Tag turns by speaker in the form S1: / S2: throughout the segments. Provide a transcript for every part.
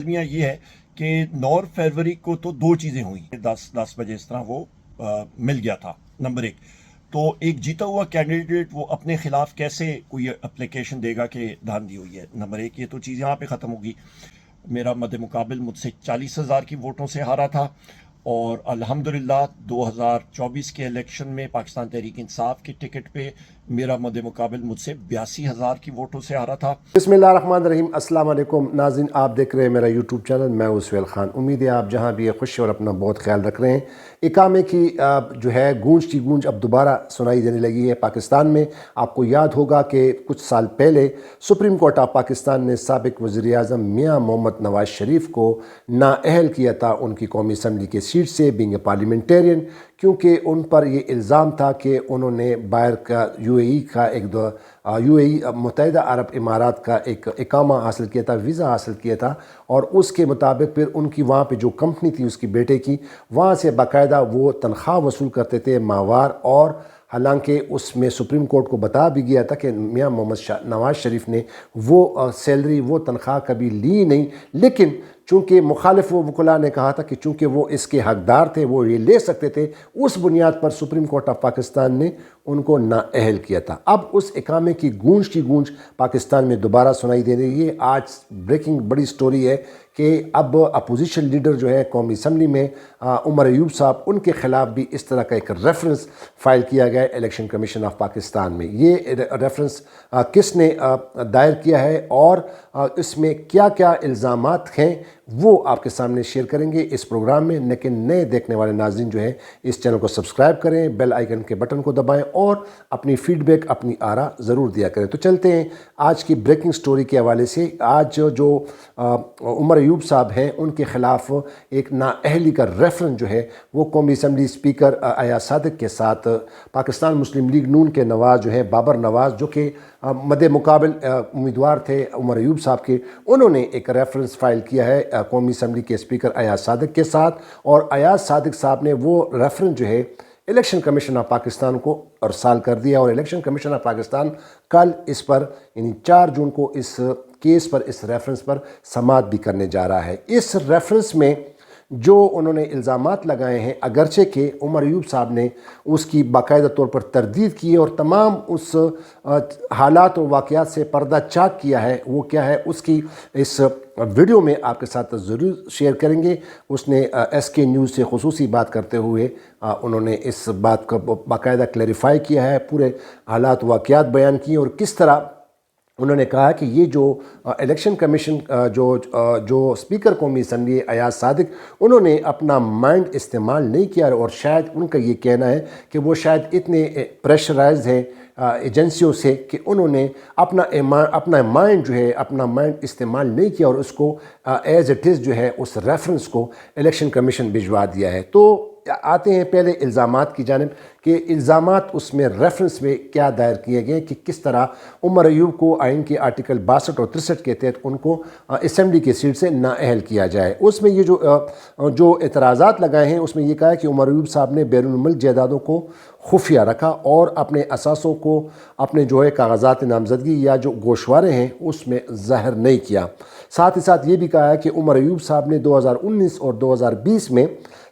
S1: المیہ یہ ہے کہ 9 فروری کو تو دو چیزیں ہوئی، 10 بجے اس طرح وہ مل گیا تھا۔ نمبر ایک تو ایک جیتا ہوا کینڈیڈیٹ وہ اپنے خلاف کیسے کوئی اپلیکیشن دے گا کہ دھاندلی ہوئی ہے، نمبر ایک یہ تو چیز یہاں پہ ختم ہوگی۔ میرا مد مقابل مجھ سے 40,000 کی ووٹوں سے ہارا تھا، اور الحمدللہ 2024 کے الیکشن میں پاکستان تحریک انصاف کی ٹکٹ پہ میرا مد مقابل مجھ سے 82,000 کی ووٹوں سے ہارا تھا۔
S2: بسم اللہ الرحمن الرحیم۔ السلام علیکم ناظرین، آپ دیکھ رہے ہیں میرا یوٹیوب چینل، میں ہوں سہیل خان۔ امید ہے آپ جہاں بھی خوش اور اپنا بہت خیال رکھ رہے ہیں۔ اقامے کی جو ہے گونج کی گونج اب دوبارہ سنائی دینے لگی ہے پاکستان میں۔ آپ کو یاد ہوگا کہ کچھ سال پہلے سپریم کورٹ آف پاکستان نے سابق وزیر اعظم میاں محمد نواز شریف کو نااہل کیا تھا ان کی قومی اسمبلی کے سیٹ سے بینگ اے پارلیمنٹیرین، کیونکہ ان پر یہ الزام تھا کہ انہوں نے باہر کا یو اے ای متحدہ عرب امارات کا ایک اقامہ حاصل کیا تھا، ویزا حاصل کیا تھا، اور اس کے مطابق پھر ان کی وہاں پہ جو کمپنی تھی اس کی بیٹے کی، وہاں سے باقاعدہ وہ تنخواہ وصول کرتے تھے ماہوار، اور حالانکہ اس میں سپریم کورٹ کو بتا بھی گیا تھا کہ میاں محمد نواز شریف نے وہ سیلری وہ تنخواہ کبھی لی نہیں، لیکن چونکہ مخالف وکلاء نے کہا تھا کہ چونکہ وہ اس کے حقدار تھے، وہ یہ لے سکتے تھے، اس بنیاد پر سپریم کورٹ آف پاکستان نے ان کو نااہل کیا تھا۔ اب اس اقامے کی گونج پاکستان میں دوبارہ سنائی دے رہی ہے۔ آج بریکنگ بڑی سٹوری ہے کہ اب اپوزیشن لیڈر جو ہے قومی اسمبلی میں عمر ایوب صاحب، ان کے خلاف بھی اس طرح کا ایک ریفرنس فائل کیا گیا ہے الیکشن کمیشن آف پاکستان میں۔ یہ ریفرنس کس نے دائر کیا ہے اور اس میں کیا کیا الزامات ہیں وہ آپ کے سامنے شیئر کریں گے اس پروگرام میں۔ لیکن نئے دیکھنے والے ناظرین جو ہیں اس چینل کو سبسکرائب کریں، بیل آئیکن کے بٹن کو دبائیں اور اپنی فیڈ بیک، اپنی آراء ضرور دیا کریں۔ تو چلتے ہیں آج کی بریکنگ سٹوری کے حوالے سے۔ آج جو عمر ایوب صاحب ہیں ان کے خلاف ایک نااہلی کا ریفرنس جو ہے وہ قومی اسمبلی اسپیکر ایاز صادق کے ساتھ پاکستان مسلم لیگ نون کے نواز جو ہے بابر نواز، جو کہ مد مقابل امیدوار تھے عمر ایوب صاحب کے، انہوں نے ایک ریفرنس فائل کیا ہے قومی اسمبلی کے اسپیکر ایاز صادق کے ساتھ، اور ایاز صادق صاحب نے وہ ریفرنس جو ہے الیکشن کمیشن آف پاکستان کو ارسال کر دیا، اور الیکشن کمیشن آف پاکستان کل اس پر یعنی 4 جون کو اس کیس پر، اس ریفرنس پر سماعت بھی کرنے جا رہا ہے۔ اس ریفرنس میں جو انہوں نے الزامات لگائے ہیں، اگرچہ کہ عمر ایوب صاحب نے اس کی باقاعدہ طور پر تردید کی ہے اور تمام اس حالات و واقعات سے پردہ چاک کیا ہے، وہ کیا ہے اس کی اس ویڈیو میں آپ کے ساتھ ضرور شیئر کریں گے۔ اس نے ایس کے نیوز سے خصوصی بات کرتے ہوئے انہوں نے اس بات کو باقاعدہ کلیریفائی کیا ہے، پورے حالات و واقعات بیان کیے، اور کس طرح انہوں نے کہا کہ یہ جو الیکشن کمیشن جو اسپیکر قومی اسمبلی ایاز صادق، انہوں نے اپنا مائنڈ استعمال نہیں کیا، اور شاید ان کا یہ کہنا ہے کہ وہ شاید اتنے پریشرائز ہیں ایجنسیوں سے کہ انہوں نے اپنا مائنڈ جو ہے اپنا مائنڈ استعمال نہیں کیا، اور اس کو ایز اٹ از جو ہے اس ریفرنس کو الیکشن کمیشن بھجوا دیا ہے۔ تو آتے ہیں پہلے الزامات کی جانب کہ الزامات اس میں ریفرنس میں کیا دائر کیے گئے کہ کس طرح عمر ایوب کو آئین کے آرٹیکل 62 اور 63 کے تحت ان کو اسمبلی کی سیٹ سے نااہل کیا جائے۔ اس میں یہ جو اعتراضات لگائے ہیں اس میں یہ کہا ہے کہ عمر ایوب صاحب نے بیرون ملک جائیدادوں کو خفیہ رکھا اور اپنے اثاثوں کو اپنے جو ہے کاغذات نامزدگی یا جو گوشوارے ہیں اس میں ظاہر نہیں کیا۔ ساتھ ہی ساتھ یہ بھی کہا ہے کہ عمر ایوب صاحب نے 2019 اور 2020 میں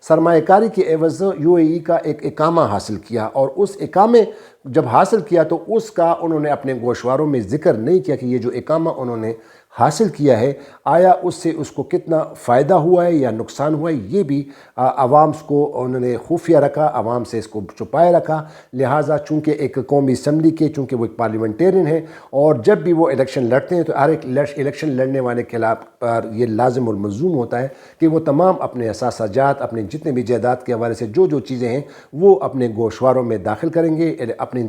S2: سرمایہ کاری کے عوض یو اے ای کا ایک اقامہ حاصل کیا، اور اس اقامے جب حاصل کیا تو اس کا انہوں نے اپنے گوشواروں میں ذکر نہیں کیا کہ یہ جو اقامہ انہوں نے حاصل کیا ہے آیا اس سے اس کو کتنا فائدہ ہوا ہے یا نقصان ہوا ہے، یہ بھی عوام کو انہوں نے خفیہ رکھا، عوام سے اس کو چھپائے رکھا۔ لہٰذا چونکہ ایک قومی اسمبلی کے چونکہ وہ ایک پارلیمنٹیرین ہیں، اور جب بھی وہ الیکشن لڑتے ہیں تو ہر ایک الیکشن لڑنے والے کے خلاف یہ لازم الملزوم ہوتا ہے کہ وہ تمام اپنے اثاثہ جات، اپنے جتنے بھی جائیداد کے حوالے سے جو چیزیں ہیں وہ اپنے گوشواروں میں داخل کریں گے، اپنے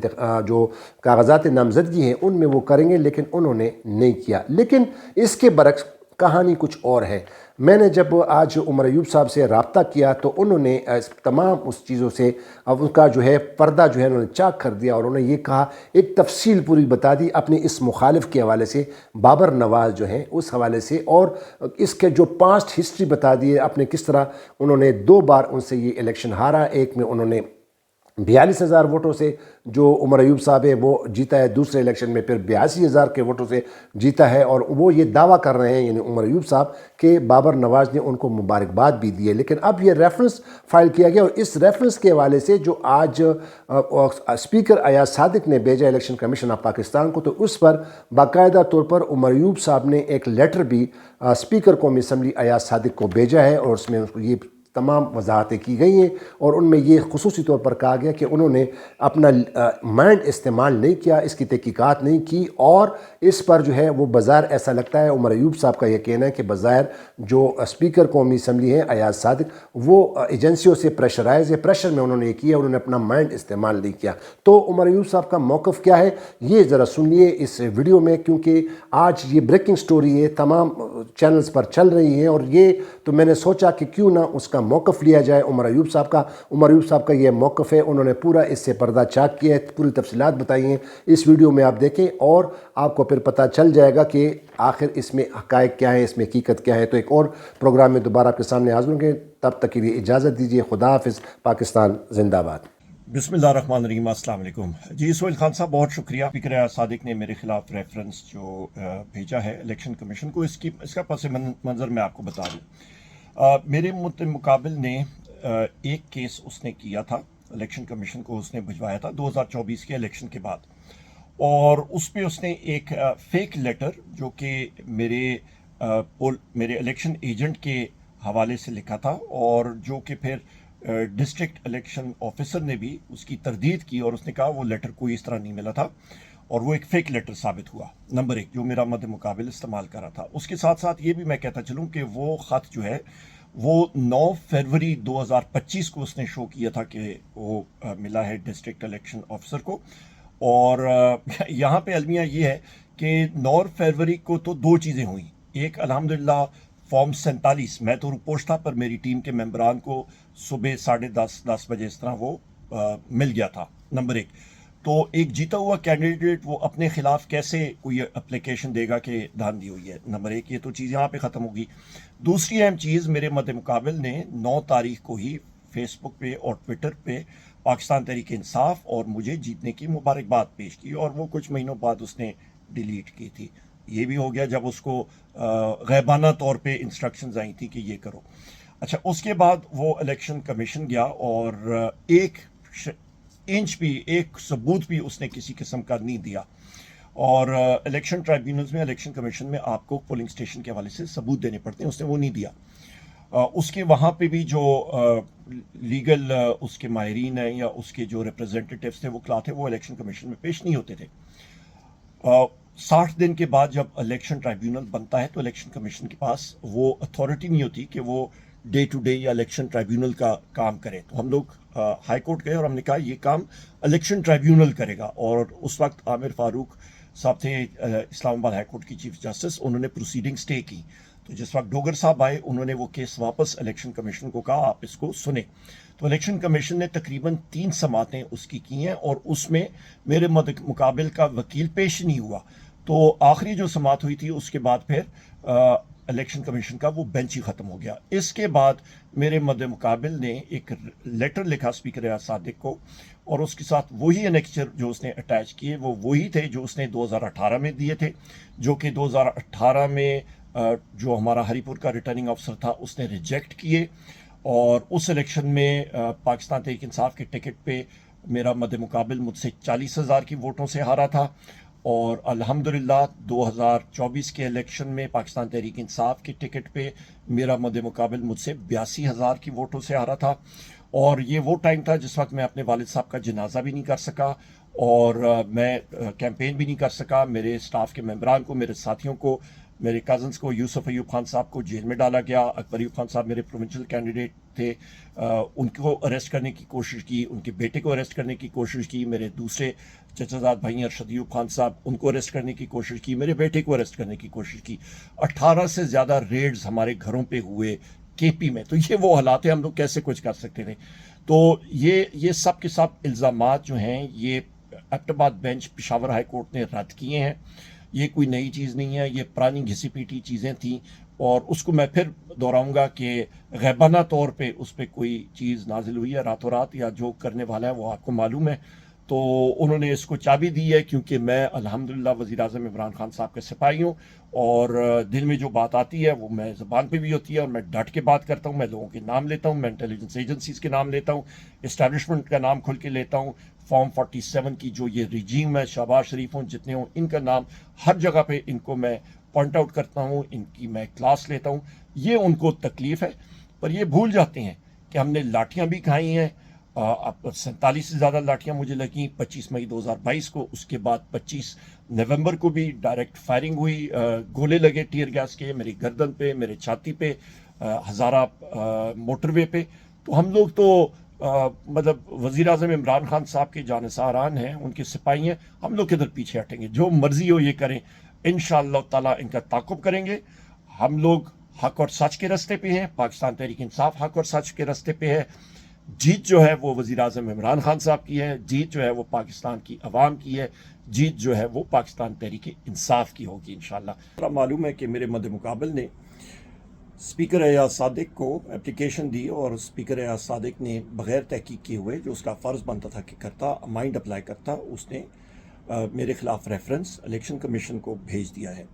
S2: جو کاغذات نامزدگی ہیں ان میں وہ کریں گے، لیکن انہوں نے نہیں کیا۔ لیکن اس کے برعکس کہانی کچھ اور ہے۔ میں نے جب آج عمر ایوب صاحب سے رابطہ کیا تو انہوں نے تمام اس چیزوں سے اب ان کا جو ہے پردہ جو ہے انہوں نے چاک کر دیا، اور انہوں نے یہ کہا، ایک تفصیل پوری بتا دی اپنے اس مخالف کے حوالے سے، بابر نواز جو ہیں اس حوالے سے، اور اس کے جو پاسٹ ہسٹری بتا دی ہے، اپنے کس طرح انہوں نے 2 بار ان سے یہ الیکشن ہارا۔ ایک میں انہوں نے 42,000 वोटों से जो उमर अयूब साहब है वो जीता है दूसरे इलेक्शन में, फिर 82,000 के वोटों से जीता है। और वो ये दावा कर रहे हैं यानी उमर अयूब साहब कि बाबर नवाज़ ने उनको मुबारकबाद भी दी है। लेकिन अब ये रेफरेंस फाइल किया गया और इस रेफरेंस के हवाले से जो आज स्पीकर अयाज सादिक ने भेजा इलेक्शन कमीशन ऑफ पाकिस्तान को, तो उस पर बाकायदा तौर पर उमर अयूब साहब ने एक लेटर भी स्पीकर कौमी असम्बली अयाज सादिक को भेजा है और उसमें ये तमाम वजाहतें की गई हैं और उनमें ये खुसूसी तौर पर कहा गया कि उन्होंने अपना माइंड इस्तेमाल नहीं किया, इसकी तहकीकात नहीं की और इस पर जो है वो बज़ाहिर ऐसा लगता है, उमर अयूब साहब का यह कहना है कि बज़ाहिर जो स्पीकर कौमी असम्बली है अयाज सादिक वो एजेंसियों से प्रेशराइज है, प्रेशर में उन्होंने ये किया, उन्होंने अपना माइंड इस्तेमाल नहीं किया। तो उमर अयूब साहब का मौक़िफ़ क्या है ये ज़रा सुनिए इस वीडियो में, क्योंकि आज ये ब्रेकिंग स्टोरी है, तमाम चैनल्स पर चल रही है और ये तो मैंने सोचा कि क्यों ना उसका मौक़िफ़ लिया जाए उमर अयूब साहब का। उमर अयूब साहब का ये मौक़िफ़ है, उन्होंने पूरा इससे पर्दा चाक किया है, पूरी तफसीलात बताई हैं, इस वीडियो में आप देखें और आपको फिर पता चल जाएगा कि आखिर इसमें हक़ाइक़ क्या है, इसमें हकीकत क्या है। तो एक और प्रोग्राम में दोबारा आपके सामने हाज़िर होंगे, तब तक के लिए इजाज़त दीजिए। खुदा हाफ़िज़। पाकिस्तान जिंदाबाद।
S1: बिस्मिल्लाहिर्रहमानिर्रहीम, अस्सलाम वालेकुम जी। सोहेल खान साहब बहुत शुक्रिया। स्पीकर अयाज सादिक ने मेरे खिलाफ रेफरेंस जो भेजा है इलेक्शन कमीशन को, इसका पस मंज़र मैं आपको बता दूँ। मेरे मुकाबिल ने एक केस उसने किया था, इलेक्शन कमीशन को उसने भिजवाया था 2024 के इलेक्शन के बाद, और उस पर उसने एक फेक लेटर जो कि मेरे इलेक्शन एजेंट के हवाले से लिखा था और जो कि फिर डिस्ट्रिक्ट इलेक्शन ऑफिसर ने भी उसकी तरदीद की और उसने कहा वो लेटर कोई इस तरह नहीं मिला था और वो एक फ़ेक लेटर साबित हुआ। नंबर एक, जो मेरा मद मुकाबिल इस्तेमाल कर रहा था। उसके साथ साथ ये भी मैं कहता चलूँ कि वो ख़त जो है वो 9 फरवरी 2025 को उसने शो किया था कि वो मिला है डिस्ट्रिक्ट इलेक्शन ऑफिसर को। और यहाँ पे अलमिया ये है कि 9 फरवरी को तो दो चीज़ें हुई। एक, अल्हम्दुलिल्लाह, फॉर्म 47, मैं तो रुपोश था पर मेरी टीम के मेंबरान को सुबह 10:30 बजे इस तरह वो मिल गया था। नंबर एक, तो एक जीता हुआ कैंडिडेट वो अपने खिलाफ कैसे कोई एप्लीकेशन देगा कि धांधली हुई है। नंबर एक, ये तो चीज़ यहाँ पे ख़त्म होगी। दूसरी अहम चीज़, मेरे मद मुकाबिल ने 9 तारीख को ही फेसबुक पे और ट्विटर पे पाकिस्तान तहरीक इंसाफ और मुझे जीतने की मुबारकबाद पेश की और वो कुछ महीनों बाद उसने डिलीट की थी। ये भी हो गया जब उसको गैबाना तौर पे इंस्ट्रक्शंस आई थी कि ये करो। अच्छा, उसके बाद वो इलेक्शन कमीशन गया और एक इंच भी, एक सबूत भी उसने किसी किस्म का नहीं दिया। और इलेक्शन ट्राइब्यूनल्स में, इलेक्शन कमीशन में आपको पोलिंग स्टेशन के हवाले से सबूत देने पड़ते हैं, उसने वो नहीं दिया। उसके वहाँ पे भी जो लीगल उसके माहिरीन हैं या उसके जो रिप्रेजेंटेटिव्स थे वो क्या थे, वो इलेक्शन कमीशन में पेश नहीं होते थे। 60 दिन के बाद जब इलेक्शन ट्राइब्यूनल बनता है तो इलेक्शन कमीशन के पास वो अथॉरिटी नहीं होती कि वो डे टू डे या इलेक्शन ट्राइब्यूनल का काम करे। तो हम लोग हाई कोर्ट गए और हमने कहा ये काम इलेक्शन ट्राइब्यूनल करेगा। और उस वक्त आमिर फारूक साहब थे इस्लामाबाद हाई कोर्ट की चीफ जस्टिस, उन्होंने प्रोसीडिंग स्टे की। तो जिस वक्त डोगर साहब आए उन्होंने वो केस वापस इलेक्शन कमीशन को कहा आप इसको सुने। तो इलेक्शन कमीशन ने तकरीबन 3 समातें उसकी की हैं और उसमें मेरे मुकाबिल का वकील पेश नहीं हुआ। तो आखिरी जो समात हुई थी उसके बाद फिर इलेक्शन कमीशन का वो बेंच ही ख़त्म हो गया। इसके बाद मेरे मद मुकाबिल ने एक लेटर लिखा स्पीकर अयाज सादिक को और उसके साथ वही एनेक्चर जो उसने अटैच किए वो वही थे जो उसने 2018 में दिए थे, जो कि 2018 में जो हमारा हरीपुर का रिटर्निंग अफसर था उसने रिजेक्ट किए। और उस इलेक्शन में पाकिस्तान तहरीक इंसाफ के टिकट पे मेरा मद मुकाबिल मुझसे 40,000 की वोटों से हारा था। और अल्हम्दुलिल्लाह 2024 के इलेक्शन में पाकिस्तान तहरीक इंसाफ के टिकट पे मेरा मद मुकाबिल मुझसे 82,000 की वोटों से हारा था। और ये वो टाइम था जिस वक्त मैं अपने वालिद साहब का जनाजा भी नहीं कर सका और मैं कैंपेन भी नहीं कर सका। मेरे स्टाफ के मेंबरान को, मेरे साथियों को, मेरे कज़न्स को, यूसुफ अयूब खान साहब को जेल में डाला गया। अकबर अयूब खान साहब मेरे प्रोविंशियल कैंडिडेट थे, उनको अरेस्ट करने की कोशिश की, उनके बेटे को अरेस्ट करने की कोशिश की। मेरे दूसरे चचाजाद भाई अरशद अयूब खान साहब, उनको अरेस्ट करने की कोशिश की, मेरे बेटे को अरेस्ट करने की कोशिश की। 18 से ज़्यादा रेड्स हमारे घरों पे हुए केपी में। तो ये वो हालात है, हम लोग कैसे कुछ कर सकते थे। तो ये सब के सब इल्ज़ामात जो हैं ये Abbottabad bench Peshawar high court ने रद्द किए हैं। ये कोई नई चीज़ नहीं है, ये पुरानी घिसी पीटी चीज़ें थी और उसको मैं फिर दोहराऊंगा कि गैबाना तौर पे उस पर कोई चीज़ नाजिल हुई है रातों रात, या जो करने वाला है वो आपको मालूम है। तो उन्होंने इसको चाबी दी है, क्योंकि मैं अल्हम्दुलिल्लाह वज़ीर आज़म इमरान खान साहब के सिपाही हूँ, और दिल में जो बात आती है वो मैं ज़बान पे भी होती है, और मैं डट के बात करता हूँ। मैं लोगों के नाम लेता हूँ, मैं इंटेलिजेंस एजेंसीज़ के नाम लेता हूँ, इस्टेब्लिशमेंट का नाम खुल के लेता हूँ, फॉर्म 47 की जो ये रिजीम है, शहबाज शरीफ हों जितने हों, इनका नाम हर जगह पे इनको मैं पॉइंट आउट करता हूँ, इनकी मैं क्लास लेता हूँ। ये उनको तकलीफ़ है, पर ये भूल जाते हैं कि हमने लाठियाँ भी खाई हैं। अब 47 से ज़्यादा लाठियाँ मुझे लगी 25 मई 2022 को। उसके बाद 25 नवंबर को भी डायरेक्ट फायरिंग हुई, गोले लगे टीयर गैस के मेरी गर्दन पे, मेरे छाती पे, हज़ारा मोटरवे पे। तो हम लोग तो मतलब वज़ीर आज़म इमरान खान साहब के जानिसारान हैं, उनके सिपाही हैं, हम लोग किधर पीछे हटेंगे। जो मर्ज़ी हो ये करें, इंशाअल्लाह ताला इनका ताक़ुब करेंगे। हम लोग हक़ और सच के रास्ते पे हैं, पाकिस्तान तहरीक इंसाफ हक़ और सच के रास्ते पे है। जीत जो है वो वज़ीर आज़म इमरान खान साहब की है, जीत जो है वो पाकिस्तान की अवाम की है, जीत जो है वो पाकिस्तान तहरीक इंसाफ की होगी इंशाअल्लाह। मालूम है कि मेरे मद्द मुकाबल ने स्पीकर एयाज सादिक को एप्लीकेशन दी, और स्पीकर एयाज सादिक ने बग़ैर तहकीक किए हुए, जो उसका फ़र्ज़ बनता था कि करता, माइंड अप्लाई करता, उसने मेरे ख़िलाफ़ रेफरेंस इलेक्शन कमीशन को भेज दिया है।